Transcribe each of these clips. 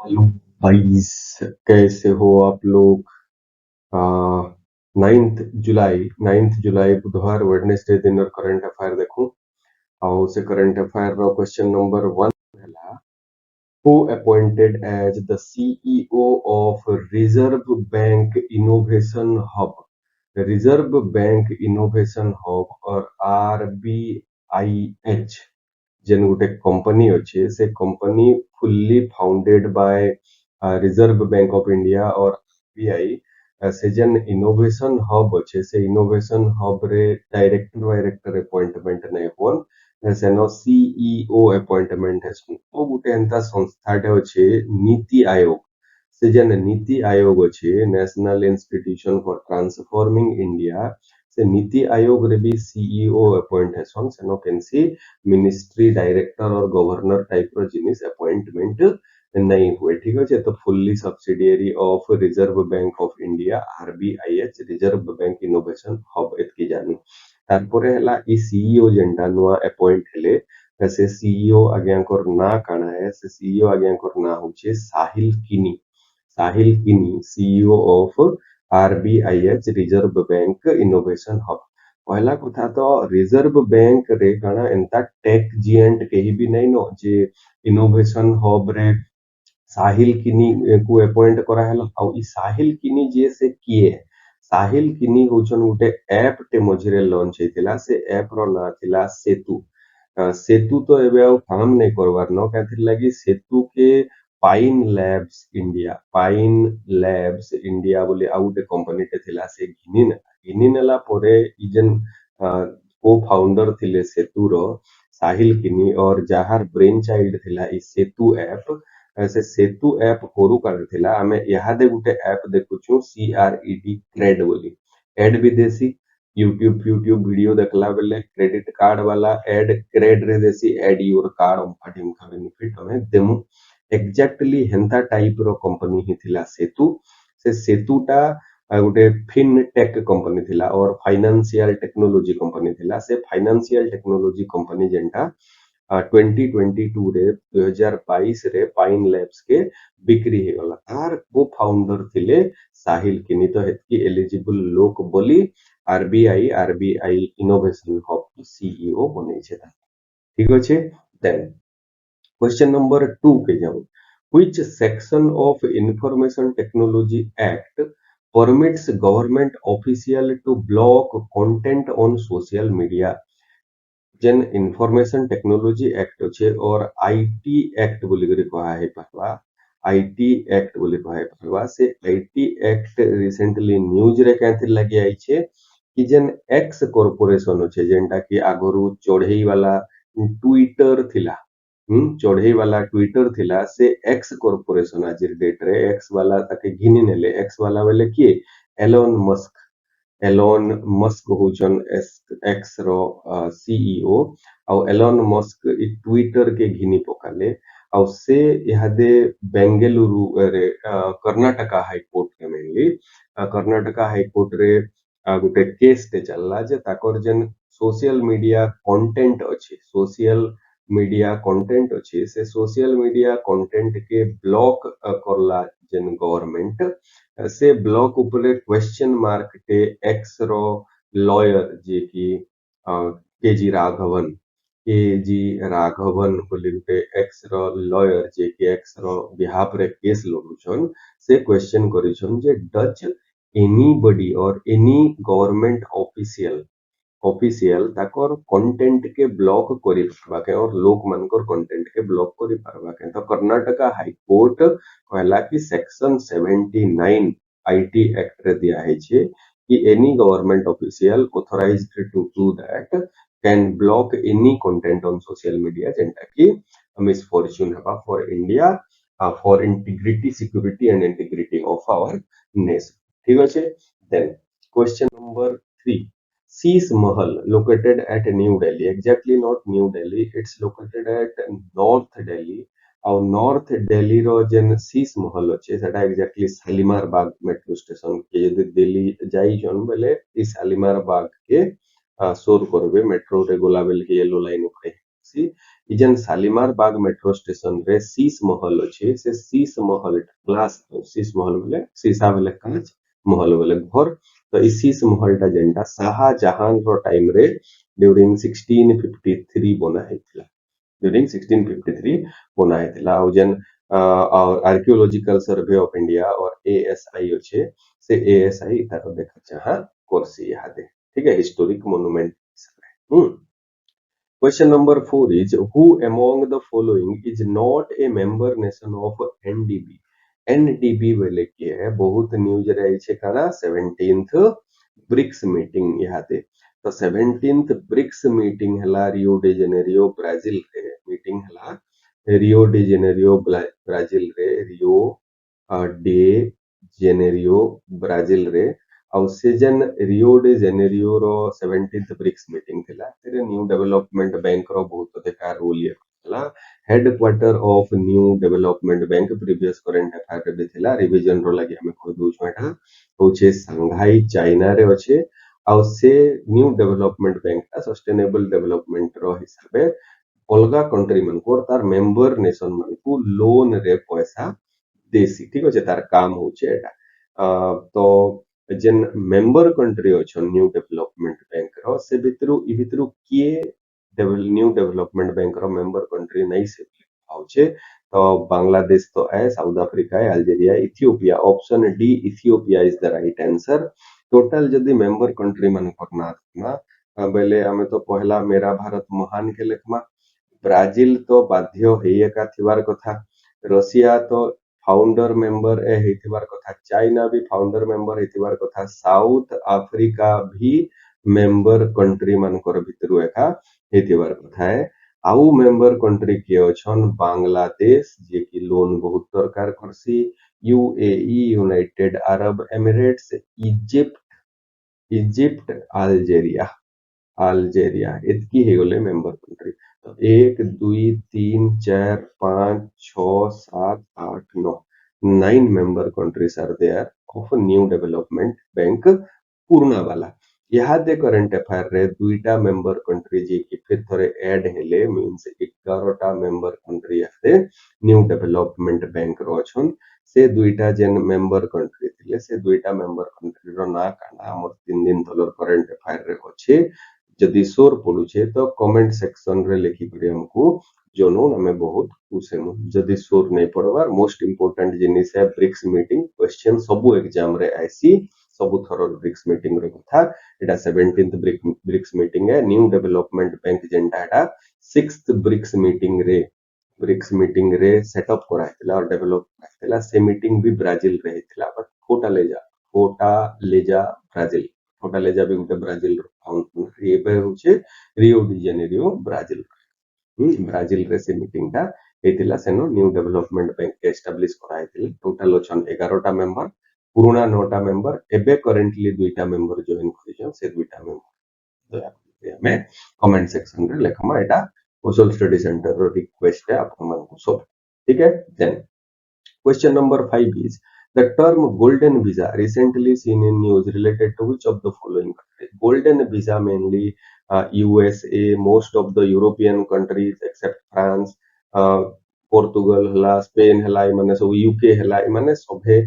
Hello guys, कैसे हो आप लोग। 9th जुलाई बुधवार वेडनेसडे दिन करंट अफेयर देखूं और से करंट अफेयर रो क्वेश्चन नंबर 1 हैला। Who appointed as the CEO of reserve bank innovation hub. Reserve bank innovation hub और आरबीआईएच जेन गोटे कंपनी अच्छे से company fully founded by reserve bank of India और आरबीआई से जेन इनोवेशन हब अच्छे से इनोवेशन हब रे डायरेक्टर वायरेक्टर अपॉइंटमेंट नहीं होन सेनो सीईओ अपॉइंटमेंट है तो गोटे एंता संस्थाटे अच्छे नीति आयोग से जेन नीति आयोग अच्छे national institution for transforming India से नीति आयोग रे भी सीईओ अपॉइंट है सेनो कैंसी मिनिस्ट्री डायरेक्टर और गवर्नर टाइप रो जिनिस अपॉइंटमेंट नहीं हुए। ठीक अच्छे तो fully subsidiary of reserve bank of India RBIH reserve bank innovation hub एतकी जानू। तारपरे हला ई सीईओ जेंटा नुआ अपॉइंट हेले से सीईओ आज्ञाकर ना काना है से सीईओ आज्ञाकर ना होचे Sahil Kini CEO of RBIH reserve bank innovation hub. पहला कथा तो रिजर्व बैंक रे काना एंता टेक जिएंट केही भी नहीं नो जे इनोवेशन हब रे साहिल किनी को अपॉइंट करा हैला और ई साहिल किनी जे से किए साहिल किनी होचन गुटे ऐप टे मझिरे लॉन्च हेतिला से ऐप रो ना थिला सेतु। सेतु तो एबे ଆଉ काम नहीं करवार न काथिर लगी सेतु के पाइन लैब्स इंडिया बोले आउ गोटे कंपनी टे थिला से घिनी नेला परे ई जेन को फाउंडर थिले सेतु रो साहिल किनी और जहार ब्रेन चाइल्ड थिला ई सेतु ऐप से सेतु ऐप कोरु करथिला आमे इहादे गुटे ऐप देखुछु सीआरईडी क्रेड बोली एड विदेशी यूट्यूब वीडियो देखला बेले क्रेडिट कार्ड वाला एड क्रेड रे देसी एड योर कार्ड ऑफर का बेनिफिट हमें देमु एग्जैक्टली हेंता टाइप रो कंपनी ही थिला सेतु से सेतुटा गोटे फिनटेक कंपनी थिला और फाइनेंशियल टेक्नोलॉजी कंपनी थिला से फाइनेंशियल टेक्नोलॉजी कंपनी जेंटा 2022 रे 2022 रे पाइन लैब्स के बिक्री हे गला तार को फाउंडर थिले साहिल किनी तो हेतकी एलिजिबल लोक बोली आरबीआई इनोवेशन हब सीईओ बनै छै। ठीक अच्छे देन क्वेश्चन नंबर 2 के जाऊं which section of information technology act permits government official to block content on social media। जेन इंफॉर्मेशन टेक्नोलॉजी एक्ट अच्छे और आईटी एक्ट बोली करी कहा है पहला आईटी एक्ट बोली कहा है पहला से आईटी एक्ट रिसेंटली न्यूज रे कैंथिर लगी आई छे कि जेन एक्स कॉर्पोरेशन अच्छे जेनटा कि आगरू चढ़ई वाला ट्विटर थिला चढ़ई वाला ट्विटर थिला से एक्स कॉर्पोरेशन आज डेट रे एक्स वाला ताके घिनी नेले एक्स वाला बेले किए एलोन मस्क एलोन मस्क होचन एक्स रो सीईओ और एलोन मस्क ई ट्विटर के घिनी पकाले और से इहादे बेंगलुरु रे कर्नाटका हाई कोर्ट के मेनली कर्नाटका हाई कोर्ट रे गोटे केस ते चलला जे ताकर जेन सोशल मीडिया कंटेंट अच्छे से सोशल मीडिया कंटेंट के ब्लॉक करला जेन गवर्नमेंट से ब्लॉक ऊपर क्वेश्चन मार्क टे एक्स रो लॉयर जे कि के जी राघवन बोली गुटे एक्स रो लॉयर जे कि एक्स रो बिहाफ रे केस लड़ुछन से क्वेश्चन करिछन जे डच एनीबॉडी और एनी गवर्नमेंट ऑफिशियल ताकर कंटेंट के ब्लॉक करि पारबा के और लोक मानकर कंटेंट के ब्लॉक करि पारबा के तो कर्नाटका हाई कोर्ट कहला कि सेक्शन 79 आईटी एक्ट रे दिया है छे कि any government official authorized to do that can block any content on social media जेंटा कि मिसफॉर्च्यून हबा for India for integrity security and integrity of our nation. ठीक अच्छे then question number 3 Sheesh Mahal located at New Delhi, exactly not New Delhi, it's located at North Delhi और north Delhi रो जेन शीश महल अच्छे सेटा exactly Shalimar बाग metro station के यदि दिल्ली जाई जन बेले ई शालीमार बाग के सोर करबे मेट्रो रे गोला बेल के येलो लाइन उपरे करसी इजन शालीमार बाग मेट्रो स्टेशन रे शीश महल अच्छे से शीश महल ग्लास शीश महल बोले शीशा बोले कांच महल बोले घर तो ई शीश महल टा जेनटा शाहजहां रो टाइम रे ड्यूरिंग 1653 बना हैथिला ड्यूरिंग 1653 बना हैथिला ଆଉ ଯେନ୍ आर्कियोलॉजिकल सर्वे ऑफ इंडिया और एएसआई अच्छे से एएसआई तार देखा चाहा करसी यादे ठीक है हिस्टोरिक मोनुमेंट हिसाब रे Question number 4 is who among the following is not a member nation of NDB? NDB बोले कि है बहुत न्यूज रही छे काना 17th ब्रिक्स मीटिंग याते तो 17th ब्रिक्स मीटिंग हला रियो डे जेनेरियो ब्राजील रे मीटिंग हला रियो डे जेनेरियो ब्राजील रे रियो डे जेनेरियो ब्राजील रे ଆଉ ସେ ଯେନ୍ ରିଓ ଡେ ଜେନେରିଓର 17th ବ୍ରିକ୍ସ ମିଟିଂ ଥିଲା ସେଥିରେ ନ୍ୟୁ ଡେଭଲପମେଣ୍ଟ ବ୍ୟାଙ୍କର ବହୁତ ଦେଖା ରୋଲ ଇଏ ଥିଲା head quarter of new development bank previous current affair ବି ଥିଲା ରିଭିଜନ ର ଲାଗି ଆମେ କହି ଦଉଛୁ ଏଟା ହଉଛି ସାଂଘାଇ ଚାଇନାରେ ଅଛି ଆଉ ସେ ନ୍ୟୁ ଡେଭଲପମେଣ୍ଟ ବ୍ୟାଙ୍କଟା ସଷ୍ଟେନେବଲ ଡେଭଲପମେଣ୍ଟ ର ହିସାବରେ ଅଲଗା कंट्री ମାନଙ୍କର ତାର ମେମ୍ବର ନେସନ ମାନଙ୍କୁ ଲୋନ ରେ ପଇସା देसी ठीक अच्छे तार काम होचे एटा तो जेन मेंबर कंट्री अच्छन न्यू डेवलपमेंट बैंक रो से भितरु इ भितरु किए न्यू डेवलपमेंट बैंक रो मेंबर कंट्री नहीं से होचे तो बांग्लादेश तो है साउथ अफ्रीका है Algeria Ethiopia option D Ethiopia is the right answer total जदी मेंबर कंट्री मन करना बेले हमें तो पहला मेरा भारत महान के लेखमा ब्राजील तो बाध्य हेयका थिवार कथा रशिया तो फाउंडर मेंबर ए हेतिबार कथा चाइना भी फाउंडर मेंबर हेतिबार कथा साउथ अफ्रीका भी मेंबर कंट्री मानकर भितरु एका हेतिबार कथा है आउ मेंबर कंट्री के अछन बांग्लादेश जे कि लोन बहुत दरकार करसी UAE United Arab Emirates Egypt Algeria इतकी ही गले मेंबर कंट्री तो 1 2 3 4 5 6 7 8 9 9 member countries are there of new development bank पुराना वाला यहाँ दे करंट अफेयर रे दुईटा मेंबर कंट्री जे कि फिर थोड़े ऐड हेले मींस 11टा मेंबर कंट्री आते न्यू डेवलपमेंट बैंक रो छन से दुईटा जेन मेंबर कंट्री थिले से दुईटा मेंबर कंट्री रो ना काना हमर 3 दिन तलर करंट अफेयर रे अछि जदि सोर पड़ुछे तो कमेंट सेक्शन रे लिखि करी हमको जोनो हमें बहुत खुशी मु जदि सोर नहीं पड़वार मोस्ट इंपोर्टेंट जिनिस है ब्रिक्स मीटिंग क्वेश्चन सबु एग्जाम रे आईसी सबु थरो ब्रिक्स मीटिंग रे कथा एटा 17th ब्रिक्स मीटिंग है न्यू डेवलपमेंट बैंक जेंटा एटा 6th ब्रिक्स मीटिंग रे सेटअप करा हितला और डेवलप हितला से मीटिंग भी ब्राजील रे हितला बट फोर्टालेजा ब्राजील फोर्टालेजा भी गोटे ब्राजील फाउंड एबे होचे Rio de Janeiro Brazil Brazil रे से मीटिंग टा हेतिला सेनो न्यू डेवलपमेंट बैंक के एस्टैब्लिश करा हितले टोटल अछन 11टा मेंबर पुराना 9टा मेंबर एबे करेंटली दुईटा मेंबर जॉइन करिजन से दुईटा मेंबर दया हमें कमेंट सेक्शन रे लेखमा एटा सोशल स्टडी सेंटर रो रिक्वेस्ट है आपन मन को सब ठीक है then question number 5 is the term golden visa recently seen in news related to which of the following countries golden visa mainly USA most of the European countries except France Portugal हला Spain हला माने सब UK हला माने सभे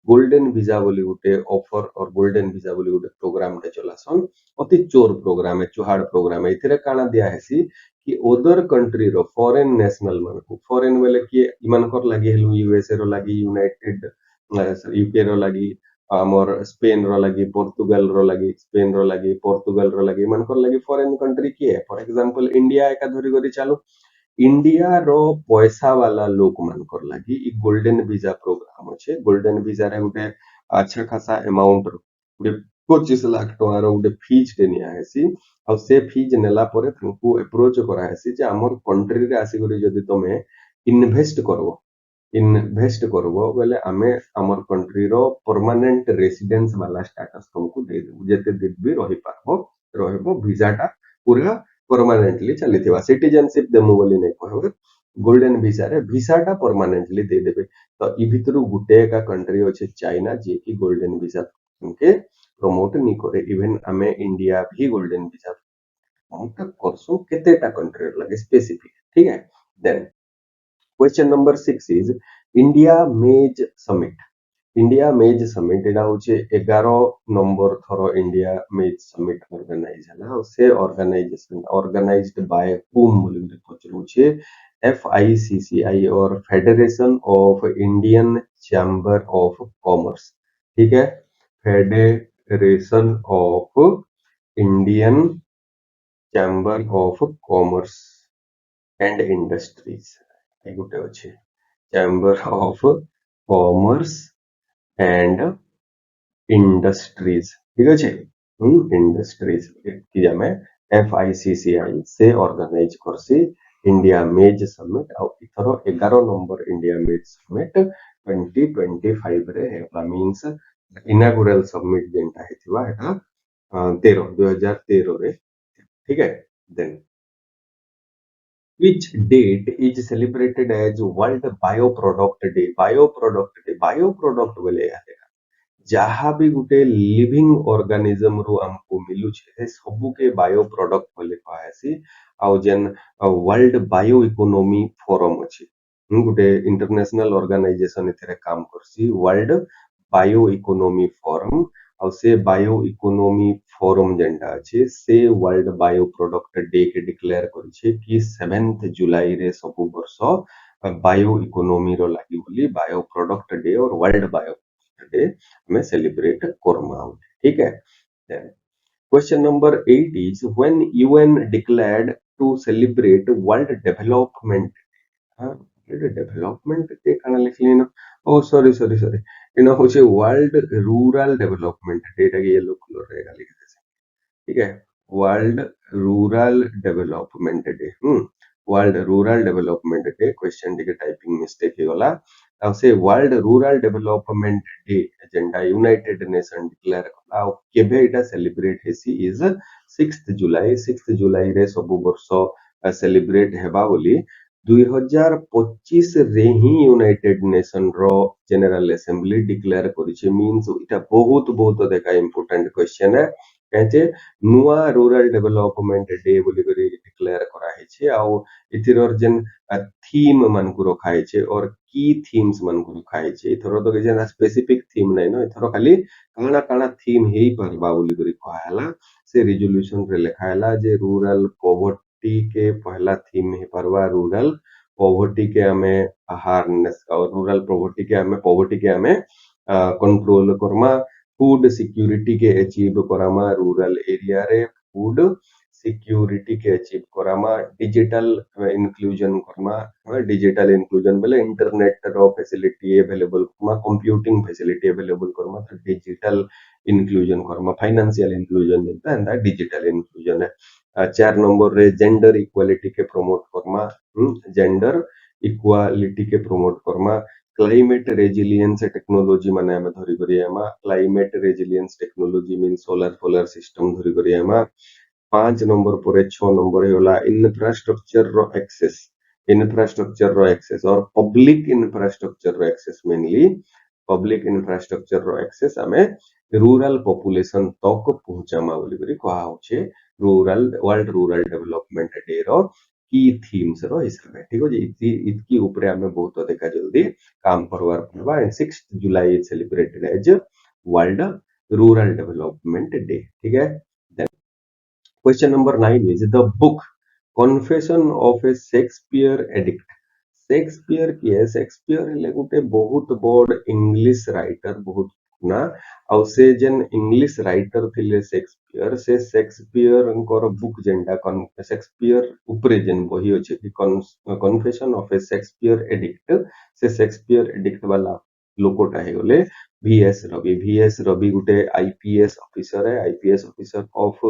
golden visa बोली गुटे offer और golden visa बोली गुटे प्रोग्राम टे चलासन अति चोर प्रोग्राम है चुहाड़ प्रोग्राम है इथरे काना दिया हेसी कि ओदर कंट्री रो फॉरेन नेशनल मन को फॉरेन वाले कि इमानकर लागि हेलु यूएसए रो लागि यूनाइटेड यूके रो लागि हमर स्पेन रो लागि पोर्तुगाल रो लागि स्पेन रो लागि पोर्तुगाल रो लागि इमानकर लागि फॉरेन कंट्री की है फॉर एग्जांपल इंडिया एका धरी करी चालू इंडिया रो पैसा वाला लोक मानकर लागि इ गोल्डन वीजा प्रोग्राम अछि गोल्डन वीजा रे गुटे अच्छा खासा अमाउंट गुटे 25 लाख टका रो गुटे फीज के निया हेसी आ से फीज नेला परे तुमको अप्रोच करा हेसी जे हमर कंट्री रे आसी गरी जदी तमे इन्वेस्ट करबो बेले आमे हमर कंट्री रो परमानेंट रेसिडेंस वाला स्टेटस तुमको दे देबो जेते दिन भी रहि पारबो रहबो वीजा टा पूरा परमानेंटली चलीथिबा सिटीजनशिप देमु बोली नै कहबो गोल्डन वीजा रे वीसा टा परमानेंटली दे देबे तो इ भितरु गुटे का कंट्री अछि चाइना जे कि गोल्डन वीजा के प्रमोट नि करे इवन हमें इंडिया भी गोल्डन वीजा काउंट करसु केतेटा कंट्री लगे स्पेसिफिक ठीक है then question number 6 is India maize summit India maize summit एटा होचे 11 नंबर थरो इंडिया मेज समिट ऑर्गेनाइज हला और से ऑर्गेनाइजेशन ऑर्गेनाइज्ड बाय whom बोली पचरुचे FICCI और federation of Indian chamber of commerce ठीक है federation of Indian chamber of commerce and industries ए गुटे अछि chamber of commerce and industries ठीक अच्छे इंडस्ट्रीज कि आमे FICCI से ऑर्गेनाइज करसी इंडिया मेज समिट और इथरो 11 नंबर इंडिया मेज समिट 2025 रे हेबा मींस इनागुरल समिट जेंटा हेतिबा एटा 13 2013 रे ठीक है then which date is celebrated as World Bioproduct Day bioproduct बोले जहाँ भी गुटे लिविंग ऑर्गेनिज्म रू हमको मिलू छे सबू के बायो प्रोडक्ट बोले कहासी आउ जेन वर्ल्ड बायो इकोनॉमी फोरम अछि गुटे इंटरनेशनल ऑर्गेनाइजेशन एथरे काम करसी वर्ल्ड बायो इकोनॉमी फोरम आउ से बायो इकोनॉमी फोरम जेंटा अछि से वर्ल्ड बायो प्रोडक्ट डे के डिक्लेयर करि छे कि 7th जुलाई रे सबु वर्ष बायो इकोनॉमी रो लागि बोली बायो प्रोडक्ट डे और वर्ल्ड बायो डे हमें सेलिब्रेट करना ठीक है question number 8 is when UN declared to celebrate world development development day काना लिखली ना ओ सॉरी इनो होचे वर्ल्ड रूरल डेवलपमेंट डे टा येलो कलर रे लिख दे ठीक है world rural development day world rural development day question T के टाइपिंग मिस्टेक हे गला आ से world rural development day agenda United nation declare कला आ केबे इटा सेलिब्रेट हेसी इज 6th जुलाई रे सब वर्ष सेलिब्रेट हेबा बोली 2025 रे ही यूनाइटेड नेशन रो जनरल असेंबली डिक्लेयर करिছে मींस इटा बहुत देखा इंपोर्टेंट क्वेश्चन है कहते नुआ रूरल डेवलपमेंट डे बोली करी डिक्लेयर करा हेचे आ इथिर जेन थीम मन को रखा हेचे और की थीम्स मन को रखा हेचे इथरो तो जेन स्पेसिफिक थीम नै न इथरो खाली काना काना थीम हेई परबा बोली करी कहला से रिजोल्यूशन रे लिखा हला जे रूरल पॉवर्टी के पहला थीम हे परवा रूरल पॉवर्टी के हमें हार्नेस और रूरल पॉवर्टी के हमें कंट्रोल करमा फूड सिक्योरिटी के अचीव करामा रूरल एरिया रे फूड सिक्योरिटी के अचीव करामा डिजिटल इंक्लूजन करमा डिजिटल इंक्लूजन बेले इंटरनेट रो फैसिलिटी अवेलेबल करमा कंप्यूटिंग फैसिलिटी अवेलेबल करमा तो डिजिटल इंक्लूजन करमा फाइनेंशियल इंक्लूजन जनता एंड डिजिटल इंक्लूजन है 4 नंबर रे जेंडर इक्वालिटी के प्रमोट करमा जेंडर इक्वालिटी के प्रमोट करमा क्लाइमेट रेजिलियंस टेक्नोलॉजी माने हम धरि करियामा climate resilience technology mean solar system धरि करियामा 5 नंबर पर 6 नंबर होला इंफ्रास्ट्रक्चर रो एक्सेस और पब्लिक इंफ्रास्ट्रक्चर रो एक्सेस हमें रूरल पॉपुलेशन तक पहुंचामा बोली करी कहा होचे वर्ल्ड रूरल डेवलपमेंट डे रो की थीम्स रो हिसाब है ठीक हो जी इतकी ऊपर हमें बहुत देखा जल्दी काम करवार पड़वा and 6th July is celebrated as world rural development day ठीक है question number 9 is the book Confession of a Shakespeare Addict Shakespeare किए शेक्सपियर ले गुटे बहुत बड़ इंग्लिश राइटर बहुत ना और से जेन इंग्लिश राइटर थिले शेक्सपियर से शेक्सपियर कर बुक जेंडा शेक्सपियर ऊपर जेन बही अछि कि confession of A Shakespeare addict से शेक्सपियर एडिक्ट वाला लोकोटा हे गले वीएस रवि गुटे आईपीएस ऑफिसर है IPS officer of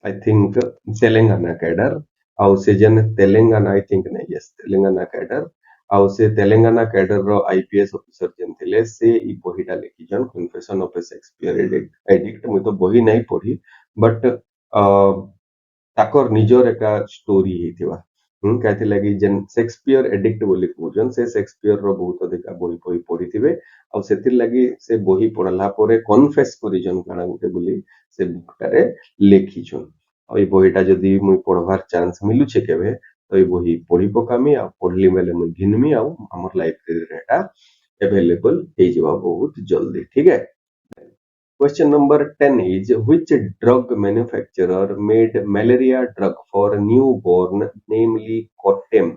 I think Telangana cadre आउ से जन तेलंगाना आई थिंक नहीं यस तेलंगाना कैडर आउ से तेलंगाना कैडर रो आईपीएस ऑफिसर जन थिले से ई बहिटा लिखि जन confession of A Shakespeare addict मु तो बही नहीं पढ़ी बट ताकर निजर एका स्टोरी हिथिबा कहते लगी जन शेक्सपियर एडिक्ट बोली कहजन से शेक्सपियर रो बहुत अधिक बही बही पढ़िथिबे आ सेतिर लगी से बही पढ़ला परे कन्फेस करिजन काना गुटे बोली से बुकटारे लेखिछन ଆଉ ଏଇ ବହିଟା ଯଦି ମୁଇଁ ପଢବାର ଚାନ୍ସ ମିଲୁଛେ କେବେ ତ ଏଇ ବହି ପଢି ପକାମି ଆଉ ପଢଲି ବେଲେ ମୁଇଁ ଘିନମି ଆଉ ଆମର ଲାଇବ୍ରେରୀରେ ଏଟା अवेलेबल ହେଇଯିବା ବହୁତ ଜଲ୍ଦି ठीक है। Question number 10 is which drug manufacturer made malaria drug for newborn namely Cotem?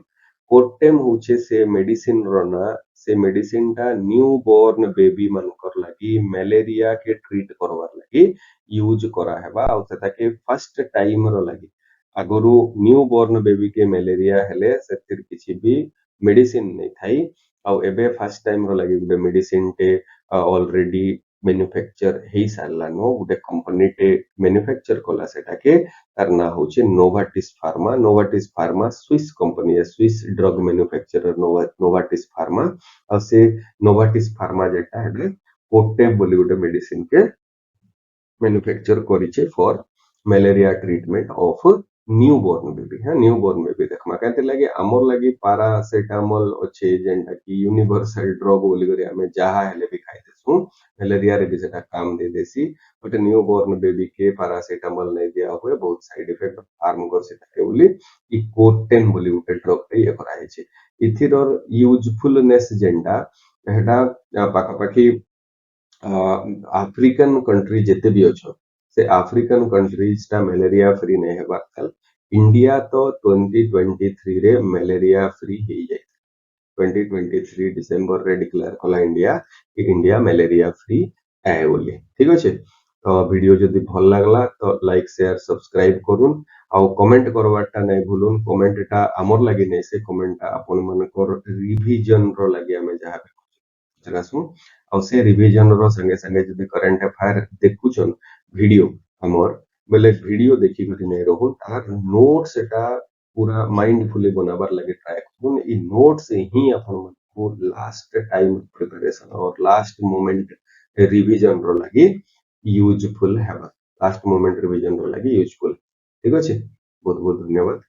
Cotem होचे से मेडिसिन रो ना से मेडिसिन टा न्यूबॉर्न बेबी मनकर लगी malaria के ट्रीट करवार लगी यूज करा हेबा आउ सेटा के फर्स्ट टाइम रो लगी आगरु न्यूबॉर्न बेबी के malaria हेले सेतिर किछि भी मेडिसिन नै थाई आउ एबे फर्स्ट टाइम रो लगी गुटे मेडिसिन टे ऑलरेडी मैन्युफैक्चर हेई सारलानो गुटे कंपनी टे मैन्युफैक्चर कला सेटाके तार ना होचे नोवाटिस फार्मा स्विस कंपनी है Swiss drug manufacturer Novartis pharma और से नोवाटिस फार्मा जेटा है कोटेब बोली गुटे मेडिसिन के मैन्युफैक्चर करिचे for malaria treatment of newborn baby हाँ न्यूबॉर्न बेबी देखमा कहते लगे हमर लगी पारासेटामोल अच्छे जेंटा की यूनिवर्सल ड्रग बोली करी हमें जहा हेले भी खाई देसु मलेरिया रे भी सेटा काम दे देसी बट न्यूबॉर्न बेबी के पारासेटामोल नहीं दिया हुए बहुत साइड इफेक्ट हार्म कर सेटा के बोली ई कोटेन बोली उटे ड्रग रे ये करा है इथिर यूजफुलनेस जेंटा हेटा पाखापाखि आफ्रिकन कंट्री जिते भी अच्छो से आफ्रिकन कंट्रीज टा मलेरिया फ्री नहीं है बात इंडिया तो 2023 रे मलेरिया फ्री ही जाए 2023 डिसेंबर रे डिक्लेयर कला इंडिया कि इंडिया मलेरिया फ्री है बोली ठीक अच्छे तो वीडियो जदि भल लागला तो लाइक शेयर सब्सक्राइब करूँ आउ कमेंट करवाटा नहीं भूलुन कमेंट टा आमर लगी नहीं से कमेंट टा अपन मानकर रिवीजन रो लगी हमें जहाँ जगासु ଆଉ ସେ ରିଭିଜନ ର संगे संगे जदि करंट अफेयर देखुछन वीडियो हमर बेले वीडियो देखि करि नै रहु तार नोट्स एटा पूरा माइंडफुली बनाबार लगे ट्राई करूँ ई नोट्स ही अपन को लास्ट टाइम प्रिपरेशन और लास्ट मोमेंट रिवीजन रो लगी यूजफुल हेबा लास्ट मोमेंट रिवीजन रो लगी यूजफुल ठीक अछि बहुत बहुत धन्यवाद।